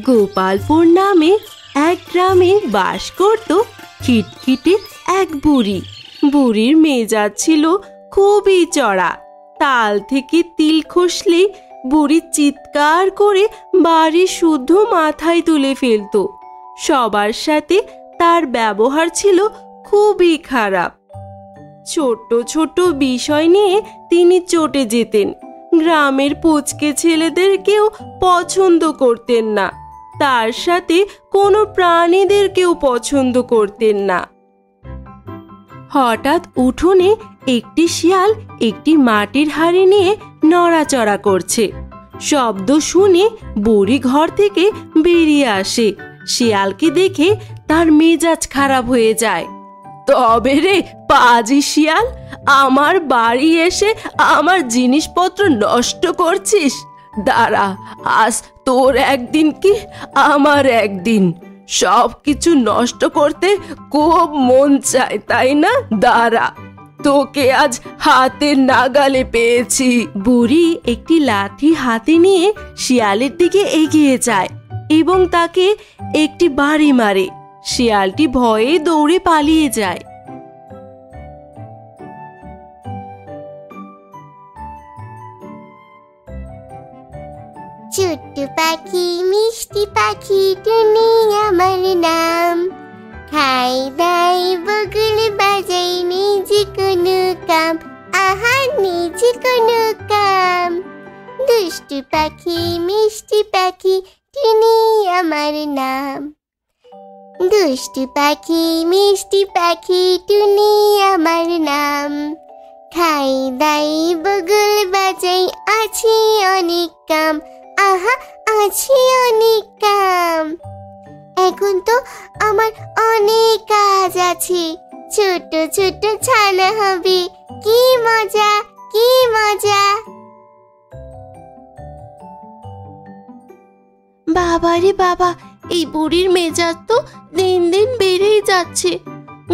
গোপালপুর নামে এক গ্রামে বাস করত খিটখিটে এক বুড়ি। বুড়ির মেজাজ ছিল খুবই চড়া। তাল থেকে তিল খসলে বুড়ি চিৎকার করে বাড়ি শুদ্ধ মাথায় তুলে ফেলত। সবার সাথে তার ব্যবহার ছিল খুবই খারাপ। ছোট ছোট বিষয় নিয়ে তিনি চটে যেতেন। গ্রামের পুচকে ছেলেদেরকেও পছন্দ করতেন না। তার সাথে কোনো প্রাণীদেরকেও পছন্দ করতেন না। হঠাৎ উঠোনে একটি শিয়াল একটি মাটির হাঁড়ি নিয়ে নড়াচড়া করছে। শব্দ শুনে বুড়ি ঘর থেকে বেরিয়ে আসে। শিয়ালকে দেখে তার মেজাজ খারাপ হয়ে যায়। তবে রে পাজি শিয়াল, আমার বাড়ি এসে আমার জিনিসপত্র নষ্ট করছিস? দাঁড়া, আজ তোর একদিন কি আমার একদিন। সব কিছু নষ্ট করতে খুব মন চায়, তাই না? দাঁড়া, তোকে আজ হাতের নাগালে পেয়েছি। বুড়ি একটি লাঠি হাতে নিয়ে শিয়ালের দিকে এগিয়ে যায় এবং তাকে একটি বাড়ি মারে। শিয়ালটি ভয়ে দৌড়ে পালিয়ে যায়। ছোট্ট পাখি মিষ্টি পাখি টুনি আমার নাম, খাই দাই বগল বাজাই নিজে কোনো কাম, আহা নিজে কোনো কাম। দুষ্টু পাখি মিষ্টি পাখি টুনি আমার নাম, দুষ্টু পাখি মিষ্টি পাখি টুনি আমার নাম, খাই দাই বগল বাজাই আছে অনেক কাম, আহা আছে অনেক কাম। এখন তো আমার অনেক কাজ আছে, ছোট ছোট ছানা হবে, কি মজা কি মজা। বাবা রে বাবা, এই বুড়ির মেজাজ তো দিন দিন বেড়েই যাচ্ছে।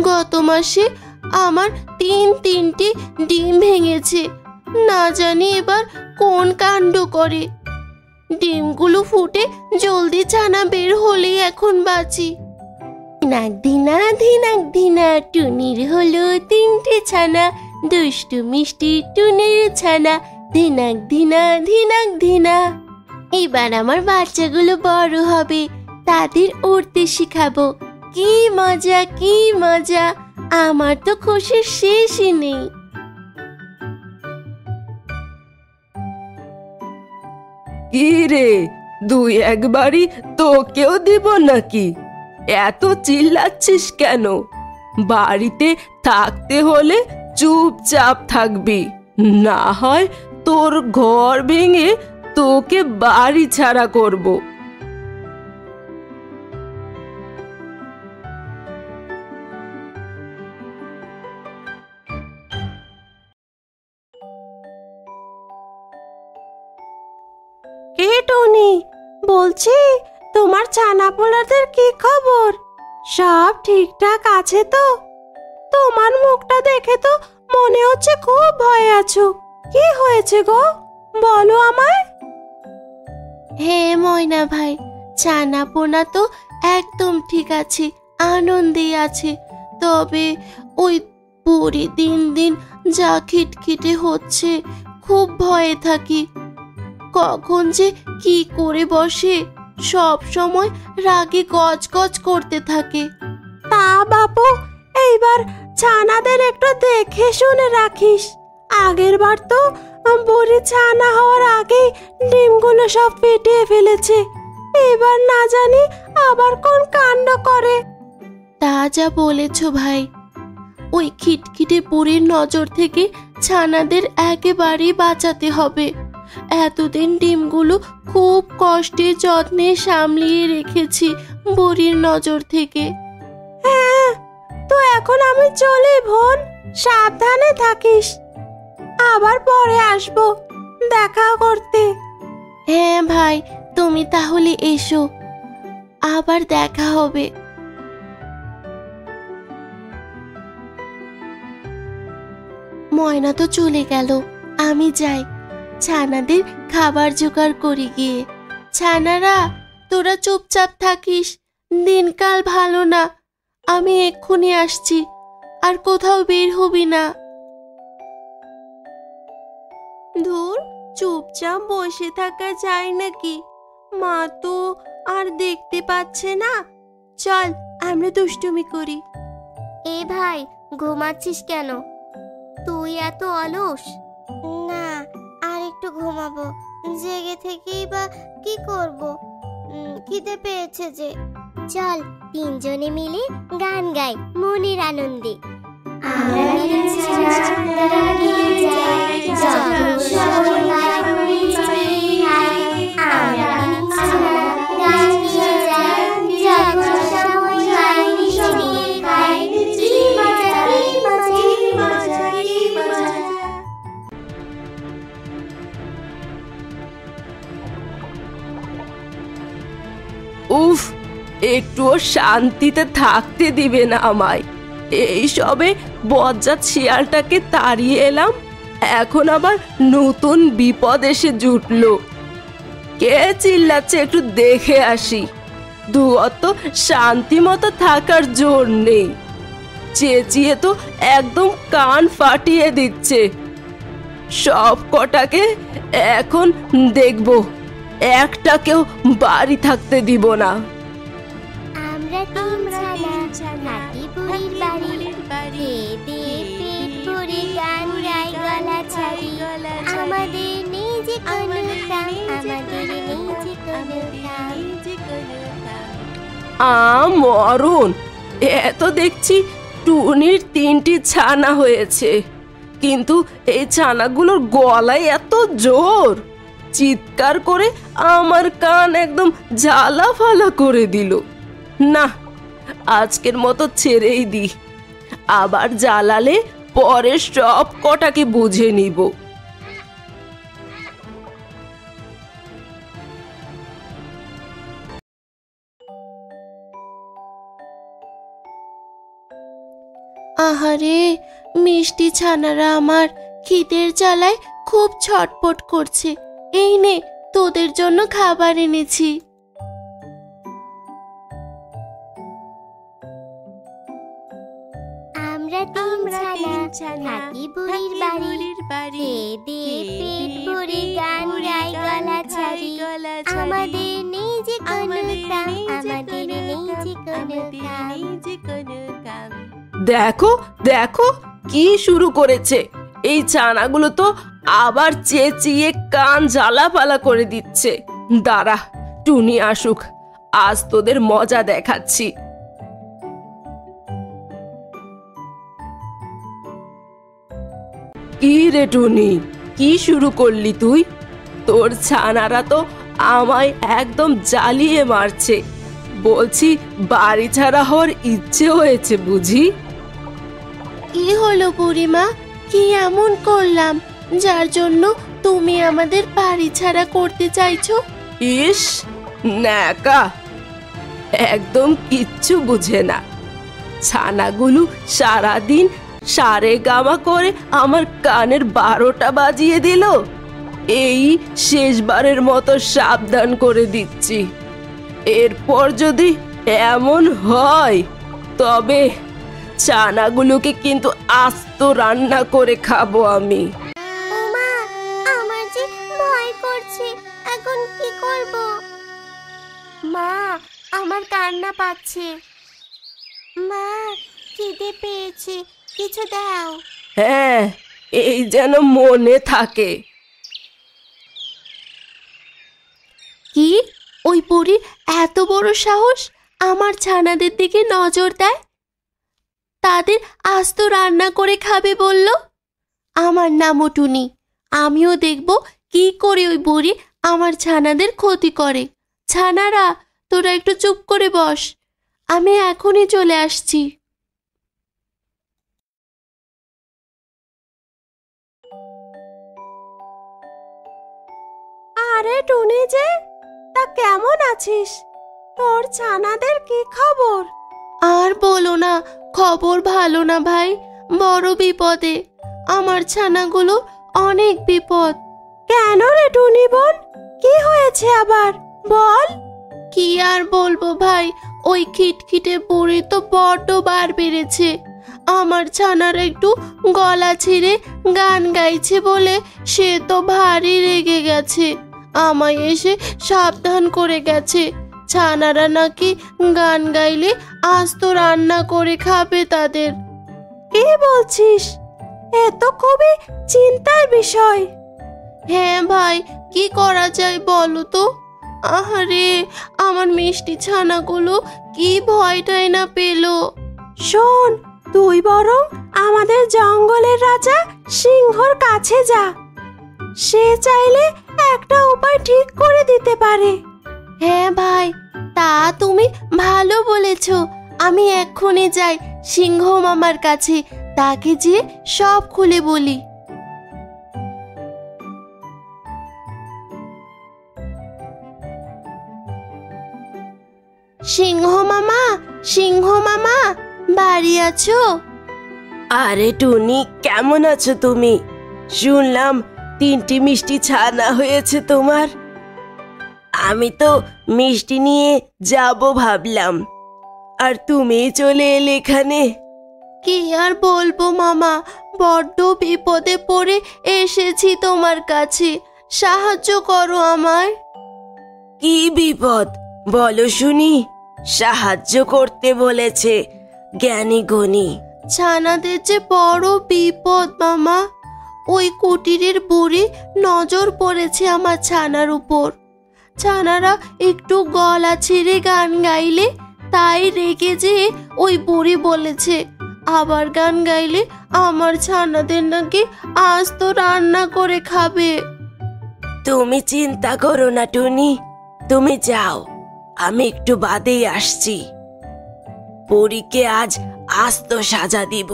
গত মাসে আমার তিনটে ডিম ভেঙেছে। না জানি এবার কোন কাণ্ড করে। ডিমগুলো ফুটে জলদি ছানা বের হলেই এখন বাঁচি। ধিনাক ধিনা ধিনাক ধিনা, টুনির হলো তিনটে ছানা, দুষ্টু মিষ্টি টুনির ছানা, ধিনাক ধিনা ধিনাক ধিনা। এবার আমার বাচ্চাগুলো বড় হবে, তাদের উড়তে শিখাবো। কি মজা কি মজা, আমার তো খুশির শেষই নেই। কি রে, দুই একবারই তোকেও দিব নাকি? এত চিল্লাচ্ছিস কেন? বাড়িতে থাকতে হলে চুপচাপ থাকবি, না হয় তোর ঘর ভেঙে তোকে বাড়ি ছাড়া করব। কে টুনি? বলছি, তোমার ছানাপোলাদের কি খবর? সব ঠিকঠাক আছে তো? তোমার মুখটা দেখে তো মনে হচ্ছে খুব ভয়ে আছো। কি হয়েছে গো, বলো আমায়। হ্যাঁ ময়না ভাই, ছানাপোনা তো একদম ঠিক আছে, আনন্দে আছে। তবে ওই বুড়ি দিন দিন যা খিটখিটে হচ্ছে, খুব ভয়ে থাকি। কখন যে কি করে বসে, সব সময় রাগে গজ গজ করতে থাকে। তা বাপু, এইবার ছানাদের একটু দেখে শুনে রাখিস। আগের বার তো বুড়ি ছানা হওয়ার আগেই ডিমগুলো সব পেটিয়ে ফেলেছে। এবার না জানি আবার কোন কাণ্ড করে। তা যা বলেছ ভাই, ওই খিটখিটে বুড়ির নজর থেকে ছানাদের একেবারেই বাঁচাতে হবে। এতদিন ডিমগুলো খুব কষ্টে যত্নে সামলিয়ে রেখেছি বুড়ির নজর থেকে। হ্যাঁ, তো এখন আমি চলি বোন, সাবধানে থাকিস। আবার পরে আসবো দেখা করতে। হ্যাঁ ভাই, তুমি তাহলে এসো, আবার দেখা হবে। ময়না তো চলে গেল, আমি যাই ছানাদের খাবার জোগাড় করি গিয়ে। ছানারা, তোরা চুপচাপ থাকিস, দিনকাল ভালো না। আমি এক্ষুনি আসছি, আর কোথাও বের হবি না। ধুর, চুপচাপ বসে থাকা যায় নাকি? মা তো আর দেখতে পাচ্ছে না। চল, আমরা দুষ্টুমি করি। এ ভাই, ঘুমাচ্ছিস কেন? তুই এত অলস? না, আর একটু ঘুমাবো। জেগে থেকেই বা কি করব? খিদে পেয়েছে যে। চল, তিনজনে মিলে গান গাই মনের আনন্দে। আমরা উফ, একটুও শান্তিতে থাকতে দিবে না আমায়। এই সবে বজ্জাত শিয়ালটাকে তাড়িয়ে এলাম, এখন আবার নতুন বিপদ এসে জুটলো। কে চিল্লাচ্ছে একটু দেখে আসি। দুয়ত শান্তি মতো থাকার জোর নেই, চেঁচিয়ে তো একদম কান ফাটিয়ে দিচ্ছে। সব কটাকে এখন দেখবো, একটাকেও বাড়ি থাকতে দিব না। আমরা তিনজনা হাতি বুড়ির বাড়ি, খেয়ে দিয়ে পেট ভরে গান গাই গলা ছাড়ি। আমাদের নেই যে কোনো কাম, আমাদের নেই যে কোনো কাম। মরণ, এত দেখছি টুনির 3টি ছানা হয়েছে, কিন্তু এই ছানাগুলোর গলায় এত জোর, চিৎকার করে আমার কান একদম জ্বালা ফালা করে দিল। না, আজকের মতো ছেড়েই দি, আবার জ্বালালে পরে সব কটাকে বুঝে নিব। আহারে, মিষ্টি ছানারা আমার খিদের জ্বালায় খুব ছটপট করছে। এই নে, তোদের জন্য খাবার এনেছি। আমরা তিনজনা হাতি বুড়ির বাড়ি, খেয়ে দিয়ে পেট ভরে গান গাই গলা ছাড়ি। আমাদের নেই যে কোনো কাম, আমাদের নেই যে কোনো কাম। দেখো দেখো, কি শুরু করেছে। এই ছানাগুলো তো আবার চেঁচিয়ে কান জ্বালাপালা করে দিচ্ছে। দাঁড়া, টুনি আসুক, আজ তোদের মজা দেখাচ্ছি। কি রে টুনি, কি শুরু করলি তুই? তোর ছানারা তো আমায় একদম জ্বালিয়ে মারছে। বলছি, বাড়ি ছাড়া হওয়ার ইচ্ছে হয়েছে বুঝি? কি হলো বুড়িমা, কি এমন করলাম যার জন্য তুমি আমাদের বাড়ি ছাড়া করতে চাইছো? ইস, ন্যাকা, একদম কিচ্ছু বুঝে না। ছানাগুলো সারাদিন সারে গামা করে আমার কানের 12টা বাজিয়ে দিল। এই শেষবারের মতো সাবধান করে দিচ্ছি, এরপর যদি এমন হয় তবে ছানাগুলোকে কিন্তু আস্ত রান্না করে খাবো আমি। ওমা, আমার যে ভয় করছে, এখন কি করব? মা, আমার কান্না পাচ্ছে। মা, খিদে পেয়েছে, কিছু দাও। হ্যাঁ, এই যেন মনে থাকে। কি, ওই বুড়ির এত বড় সাহস আমার ছানাদের দিকে নজর দেয়, তাদের আস্ত রান্না করে খাবে বলল? আমার নামও টুনি, আমিও দেখব কি করে ওই বুড়ি আমার ছানাদের ক্ষতি করে। ছানারা, তোরা একটু চুপ করে বস, আমি এখনই চলে আসছি। আরে টুনি যে, তা কেমন আছিস? তোর ছানাদের কি খবর? আর বলো না, খবর ভালো না ভাই, বড় বিপদে। আমার ছানাগুলো অনেক বিপদ। কেন রে টুনি বোন, কি হয়েছে আবার বল? কি আর বলবো ভাই, ওই খিটখিটে বুড়ি তো বড্ড বার বেড়েছে। আমার ছানার একটু গলা ছিঁড়ে গান গাইছে বলে সে তো ভারী রেগে গেছে, আমায় এসে সাবধান করে গেছে ছানারা নাকি গান গাইলে আস্ত রান্না করে খাবে তাদের। কি বলছিস? এ তো খুবই চিন্তার বিষয়। হ্যাঁ ভাই, কি করা যায় বলো তো? আহারে, আমার মিষ্টি ছানাগুলো কি ভয়টাই না পেল। শোন, তুই বরং আমাদের জঙ্গলের রাজা সিংহর কাছে যা, সে চাইলে একটা উপায় ঠিক করে দিতে পারে। হ্যাঁ ভাই, তা তুমি ভালো বলেছ। আমি এক্ষুনি যাই সিংহ মামার কাছে, তাকে যে সব খুলে বলি। সিংহ মামা, সিংহ মামা, বাড়ি আছো? আরে টুনি, কেমন আছো তুমি? শুনলাম 3টি মিষ্টি ছানা হয়েছে তোমার। আমি তো মিষ্টি নিয়ে যাব ভাবলাম, আর তুমি চলে এলে এখানে। কি আর বলবো মামা, বড্ড বিপদে পড়ে এসেছি তোমার কাছে, সাহায্য করো আমায়। কি বিপদ বলো শুনি? সাহায্য করতে বলেছে জ্ঞানী গুণী। ছানাদের যে বড় বিপদ মামা, ওই কুটিরের বুড়ি নজর পড়েছে আমার ছানার উপর। ছানারা একটু গলা ছেড়ে গান গাইলে তাই রেগে যেয়ে ওই বুড়ি বলেছে আবার গান গাইলে আমার ছানাদের নাকি আস্ত রান্না করে খাবে। তুমি চিন্তা করো না টুনি, তুমি যাও, আমি একটু বাদেই আসছি। পরীকে আজ আস্ত সাজা দিব।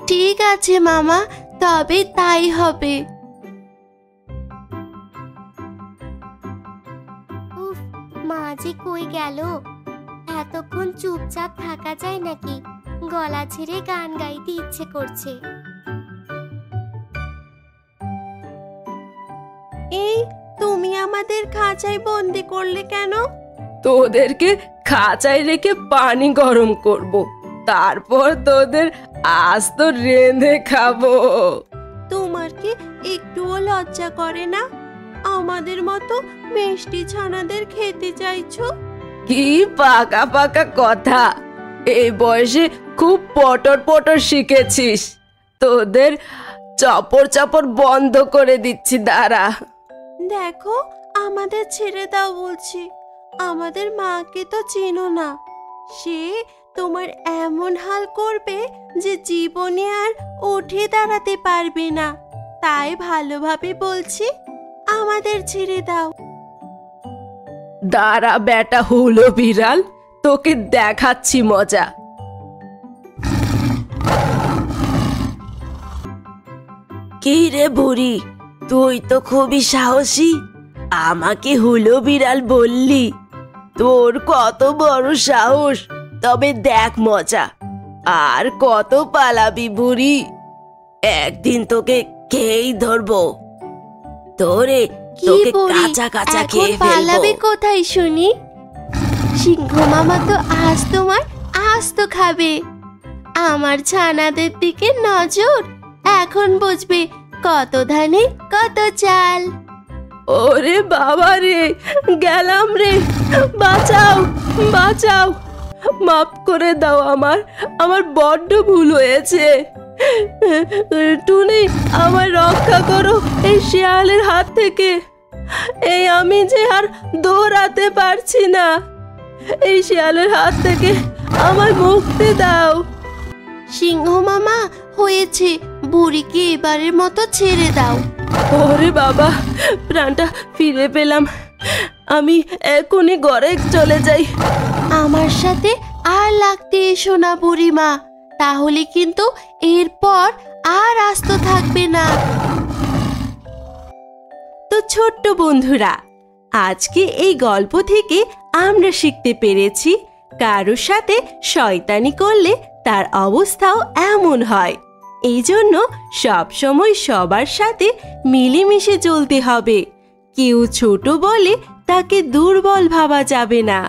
ঠিক আছে মামা, তবে তাই হবে। উফ, মা যে কই গেল? এতক্ষণ চুপচাপ থাকা যায় নাকি? গলা ছেড়ে গান গাইতে ইচ্ছে করছে। এই, তুমি আমাদের খাঁচায় বন্দি করলে কেন? তোদেরকে খাঁচায় রেখে পানি গরম করব, তারপর তোদের আস্ত রেঁধে খাবো। তোমার কি একটুও লজ্জা করে না? আমাদের মতো মিষ্টি ছানাদের খেতে চাইছো? কি পাকা পাকা কথা! এই বয়সে খুব পটর পটর শিখেছিস। তোদের চপর চপর বন্ধ করে দিচ্ছি, দাঁড়া। দেখো, আমাদের ছেড়ে দাও বলছি। আমাদের মাকে তো চেনো না, সে তোমার এমন হাল করবে যে জীবনে আর উঠে দাঁড়াতে পারবে না। তাই ভালোভাবে বলছি, আমাদের ছেড়ে দাও। দাঁড়া বেটা হুলো বিড়াল, তোকে দেখাচ্ছি মজা। কি রে বুড়ি, তুই তো খুবই সাহসী, আমাকে হুলো বিড়াল বললি? তোর কত বড় সাহস! তবে দেখ মজা, আর কত পালাবি বুড়ি? একদিন তোকে খেয়েই ধরবো। তোরে কি তোকে বলি, কাঁচা কাঁচা এখন খেয়ে পালাবে ফেলবো। কোথায় শুনি? সিংহ মামা তো আজ তোমার আস্ত খাবে। আমার ছানাদের দিকে নজর, এখন বুঝবে কত ধানে কত চাল। ওরে বাবা রে, গেলাম রে, বাঁচাও বাঁচাও, মাফ করে দাও, আমার বড্ড ভুল হয়েছে। টুনি, আমায় রক্ষা করো এই শিয়ালের হাত থেকে। এই আমি যে আর দৌড়াতে পারছি না, এই শিয়ালের হাত থেকে আমায় মুক্তি দাও। সিংহ মামা, হয়েছে, বুড়িকে এবারের মতো ছেড়ে দাও। ওরে বাবা, প্রাণটা ফিরে পেলাম। আমি এখনই ঘরে চলে যাই। আমার সাথে আর লাগতে এসো না বুড়িমা, তাহলে কিন্তু এরপর আর আস্ত থাকবে না। তো ছোট্ট বন্ধুরা, আজকে এই গল্প থেকে আমরা শিখতে পেরেছি কারোর সাথে শয়তানি করলে তার অবস্থাও এমন হয়। এই জন্য সবসময় সবার সাথে মিলেমিশে চলতে হবে। কেউ ছোট বলে তাকে দুর্বল ভাবা যাবে না।